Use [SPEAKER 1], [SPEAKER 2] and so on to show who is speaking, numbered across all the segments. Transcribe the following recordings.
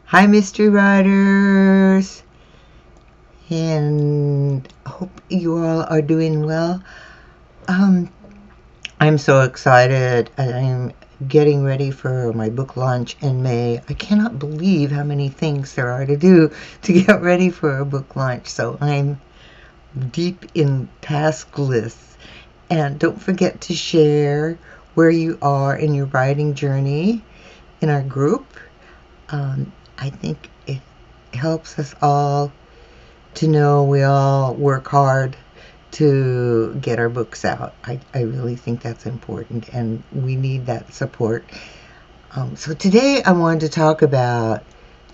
[SPEAKER 1] Hi, mystery writers, and hope you all are doing well. I'm so excited. I'm getting ready for my book launch in May. I cannot believe how many things there are to do to get ready for a book launch, so I'm deep in task lists. And don't forget to share where you are in your writing journey in our group. I think it helps us all to know we all work hard to get our books out. I really think that's important, and we need that support. So today I wanted to talk about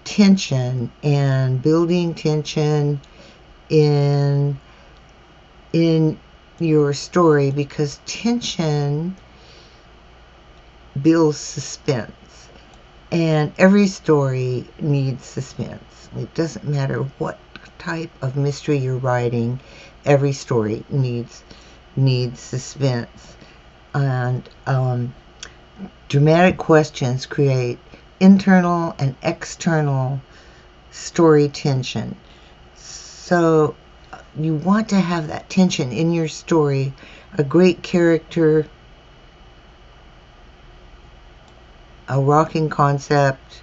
[SPEAKER 1] tension and building tension in your story, because tension builds suspense. And every story needs suspense. It doesn't matter what type of mystery you're writing, every story needs suspense. And dramatic questions create internal and external story tension. So you want to have that tension in your story. A great character, a rocking concept,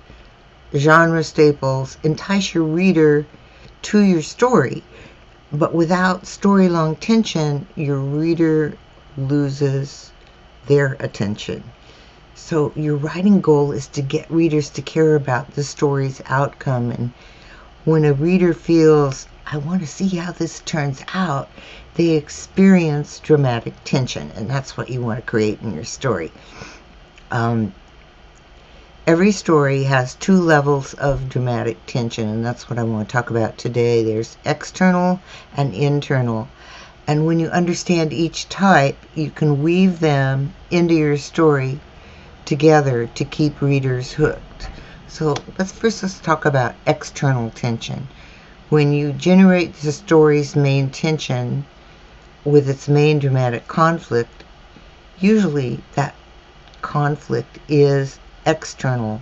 [SPEAKER 1] genre staples entice your reader to your story. But without story-long tension, your reader loses their attention. So your writing goal is to get readers to care about the story's outcome. And when a reader feels, I want to see how this turns out, they experience dramatic tension. And that's what you want to create in your story. Every story has two levels of dramatic tension, and that's what I want to talk about today. There's external and internal. And when you understand each type, you can weave them into your story together to keep readers hooked. So let's talk about external tension. When you generate the story's main tension with its main dramatic conflict, usually that conflict is external.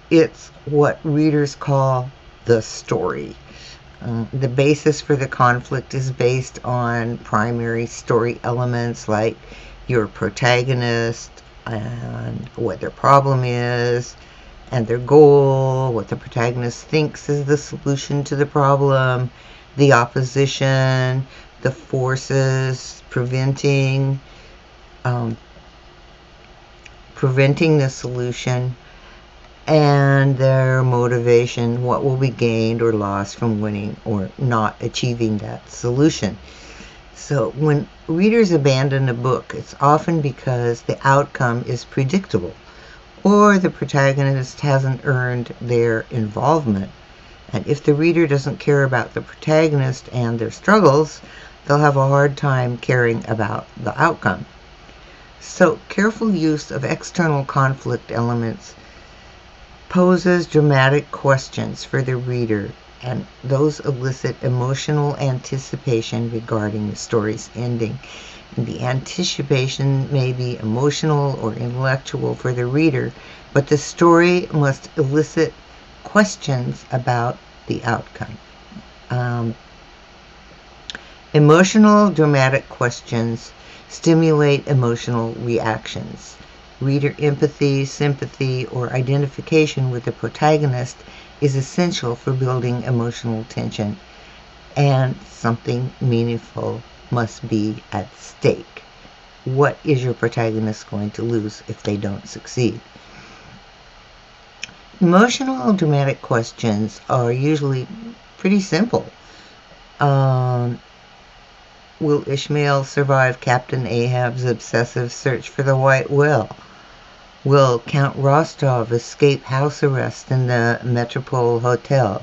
[SPEAKER 1] It's what readers call the story. The basis for the conflict is based on primary story elements like your protagonist and what their problem is and their goal, what the protagonist thinks is the solution to the problem, the opposition, the forces preventing the solution, and their motivation, what will be gained or lost from winning or not achieving that solution. So when readers abandon a book, it's often because the outcome is predictable, or the protagonist hasn't earned their involvement. And if the reader doesn't care about the protagonist and their struggles, they'll have a hard time caring about the outcome. So careful use of external conflict elements poses dramatic questions for the reader, and those elicit emotional anticipation regarding the story's ending. And the anticipation may be emotional or intellectual for the reader, but the story must elicit questions about the outcome. Emotional dramatic questions stimulate emotional reactions. Reader empathy, sympathy, or identification with the protagonist is essential for building emotional tension, and something meaningful must be at stake. What is your protagonist going to lose if they don't succeed? Emotional dramatic questions are usually pretty simple. Will Ishmael survive Captain Ahab's obsessive search for the white whale? Will Count Rostov escape house arrest in the Metropole Hotel?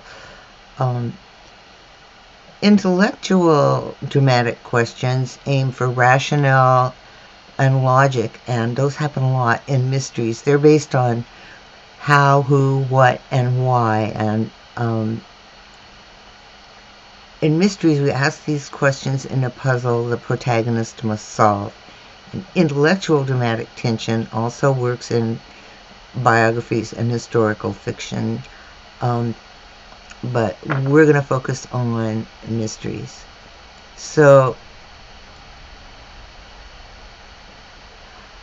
[SPEAKER 1] Intellectual dramatic questions aim for rationale and logic, and those happen a lot in mysteries. They're based on how, who, what, and why. And in mysteries, we ask these questions in a puzzle the protagonist must solve. And intellectual dramatic tension also works in biographies and historical fiction. But we're going to focus on mysteries. So,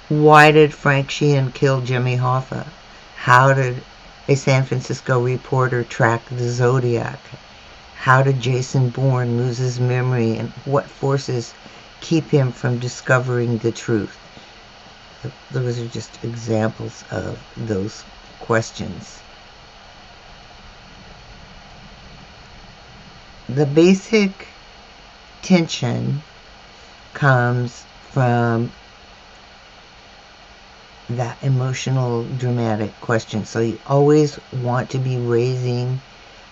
[SPEAKER 1] why did Frank Sheehan kill Jimmy Hoffa? How did a San Francisco reporter track the Zodiac? How did Jason Bourne lose his memory, and what forces keep him from discovering the truth? Those are just examples of those questions. The basic tension comes from that emotional, dramatic question. So you always want to be raising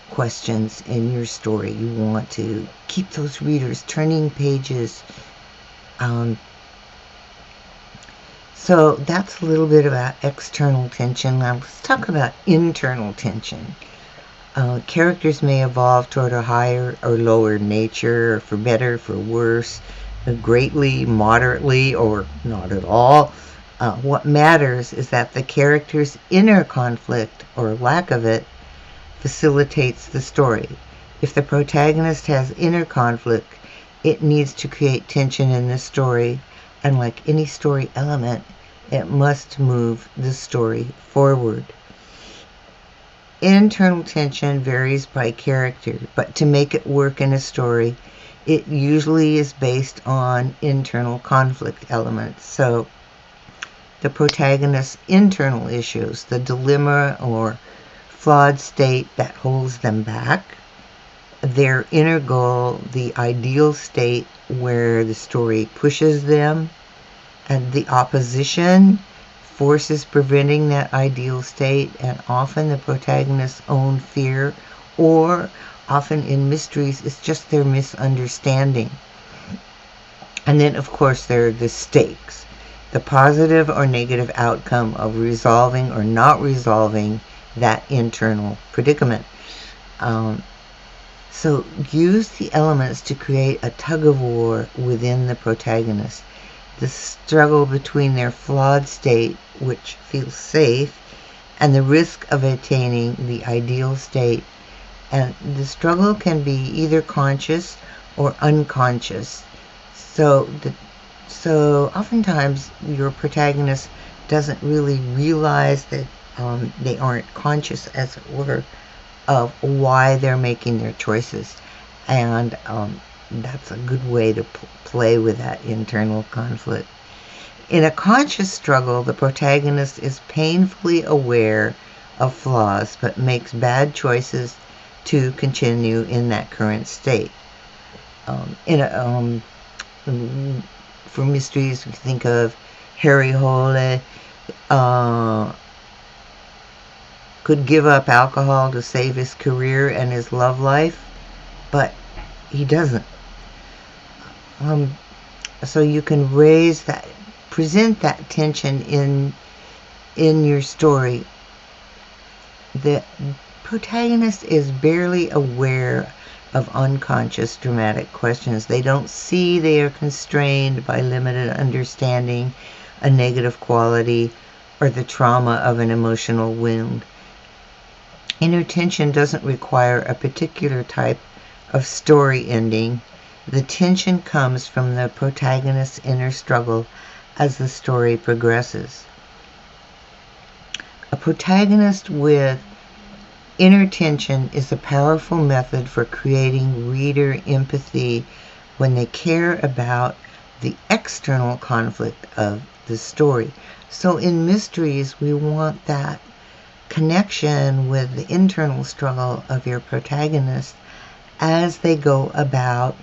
[SPEAKER 1] questions in your story. You want to keep those readers turning pages. So that's a little bit about external tension. Now let's talk about internal tension. Characters may evolve toward a higher or lower nature, or for better, for worse, greatly, moderately, or not at all. What matters is that the character's inner conflict, or lack of it, facilitates the story. If the protagonist has inner conflict, it needs to create tension in the story, and like any story element, it must move the story forward. Internal tension varies by character, but to make it work in a story, it usually is based on internal conflict elements. So the protagonist's internal issues, the dilemma or flawed state that holds them back, their inner goal, the ideal state where the story pushes them, and the opposition, forces preventing that ideal state, and often the protagonist's own fear, or often in mysteries, it's just their misunderstanding. And then, of course, there are the stakes, the positive or negative outcome of resolving or not resolving that internal predicament. So use the elements to create a tug-of-war within the protagonist. The struggle between their flawed state, which feels safe, and the risk of attaining the ideal state. And the struggle can be either conscious or unconscious. So oftentimes your protagonist doesn't really realize that they aren't conscious, as it were, of why they're making their choices. And that's a good way to play with that internal conflict. In a conscious struggle, the protagonist is painfully aware of flaws, but makes bad choices to continue in that current state. For mysteries, we think of Harry Hole could give up alcohol to save his career and his love life, but he doesn't. So you can present that tension in your story. The protagonist is barely aware of unconscious dramatic questions. They don't see they are constrained by limited understanding, a negative quality, or the trauma of an emotional wound. Inner tension doesn't require a particular type of story ending. The tension comes from the protagonist's inner struggle as the story progresses. A protagonist with inner tension is a powerful method for creating reader empathy when they care about the external conflict of the story. So in mysteries, we want that connection with the internal struggle of your protagonist as they go about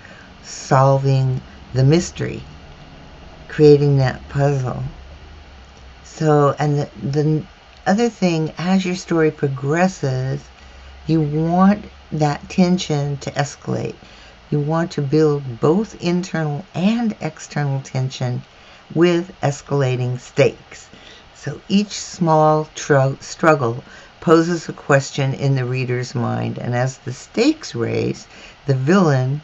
[SPEAKER 1] solving the mystery, creating that puzzle. So, and the other thing, as your story progresses, you want that tension to escalate. You want to build both internal and external tension with escalating stakes. So each small struggle poses a question in the reader's mind, and as the stakes raise, the villain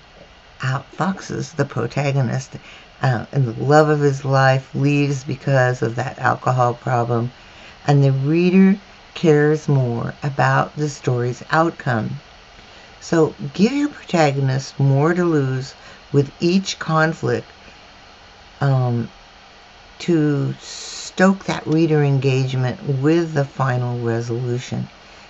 [SPEAKER 1] outfoxes the protagonist, and the love of his life leaves because of that alcohol problem, and the reader cares more about the story's outcome. So give your protagonist more to lose with each conflict to stoke that reader engagement with the final resolution.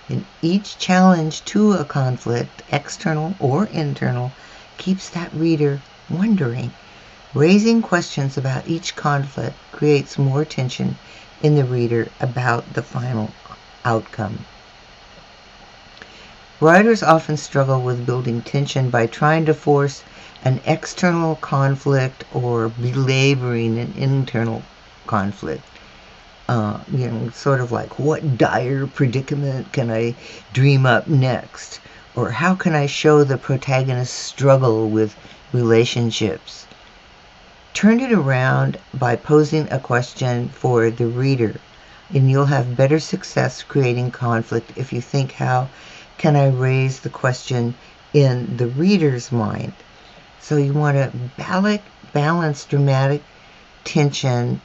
[SPEAKER 1] And each challenge to a conflict, external or internal, keeps that reader wondering. Raising questions about each conflict creates more tension in the reader about the final outcome. Writers often struggle with building tension by trying to force an external conflict or belaboring an internal conflict. Sort of like, what dire predicament can I dream up next? Or how can I show the protagonist's struggle with relationships? Turn it around by posing a question for the reader, and you'll have better success creating conflict if you think, how can I raise the question in the reader's mind? So you want to balance dramatic tension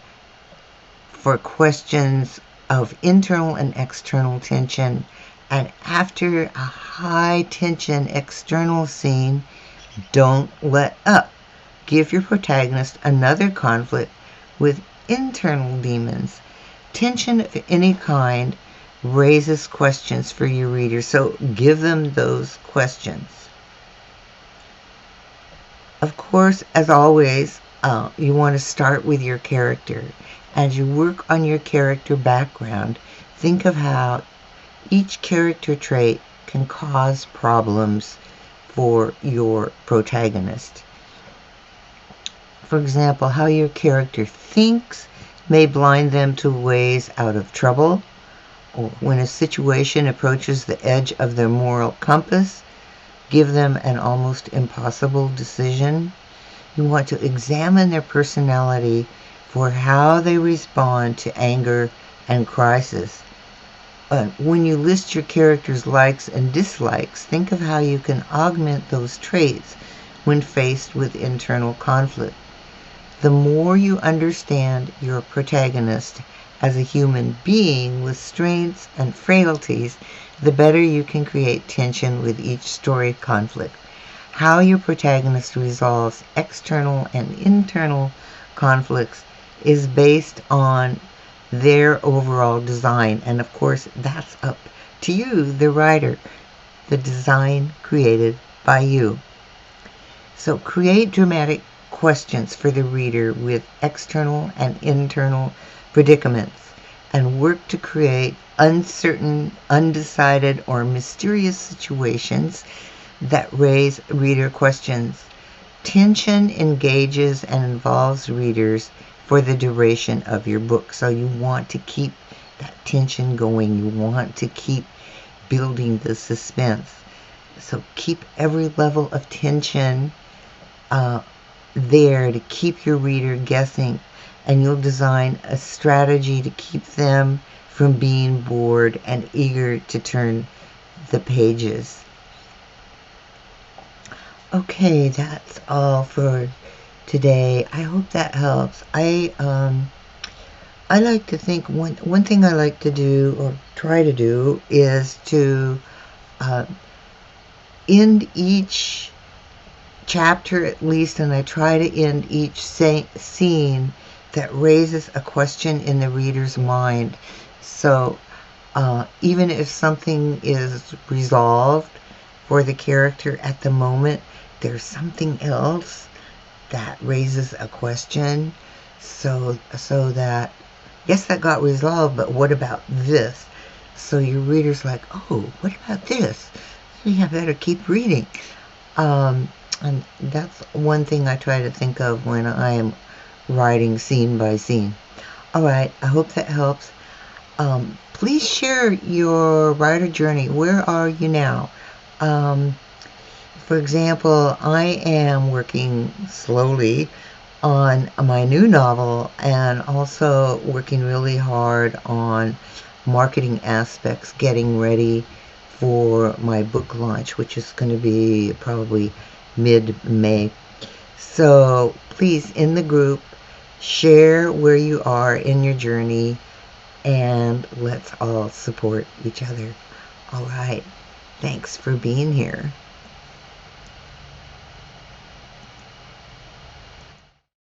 [SPEAKER 1] for questions of internal and external tension. And after a high tension external scene, don't let up. Give your protagonist another conflict with internal demons. Tension of any kind raises questions for your reader, so give them those questions. Of course, as always, you want to start with your character. As you work on your character background, think of how each character trait can cause problems for your protagonist. For example, how your character thinks may blind them to ways out of trouble, or when a situation approaches the edge of their moral compass, give them an almost impossible decision. You want to examine their personality for how they respond to anger and crisis. When you list your character's likes and dislikes, think of how you can augment those traits when faced with internal conflict. The more you understand your protagonist as a human being with strengths and frailties, the better you can create tension with each story conflict. How your protagonist resolves external and internal conflicts is based on their overall design. And of course, that's up to you, the writer. The design created by you. So create dramatic questions for the reader with external and internal predicaments, and work to create uncertain, undecided, or mysterious situations that raise reader questions. Tension engages and involves readers for the duration of your book, so you want to keep that tension going. You want to keep building the suspense. So keep every level of tension there to keep your reader guessing, and you'll design a strategy to keep them from being bored and eager to turn the pages. Okay, that's all for today. I hope that helps. I like to think one thing I like to do, or try to do, is to end each chapter at least, and I try to end each scene that raises a question in the reader's mind. So even if something is resolved for the character at the moment, there's something else that raises a question, so that, yes, that got resolved, but what about this? So your reader's like, oh, what about this? So you better keep reading. And that's one thing I try to think of when I am writing scene by scene. Alright, I hope that helps. Please share your writer journey. Where are you now? For example, I am working slowly on my new novel, and also working really hard on marketing aspects, getting ready for my book launch, which is going to be probably mid-May. So please, in the group, share where you are in your journey, and let's all support each other. All right. Thanks for being here.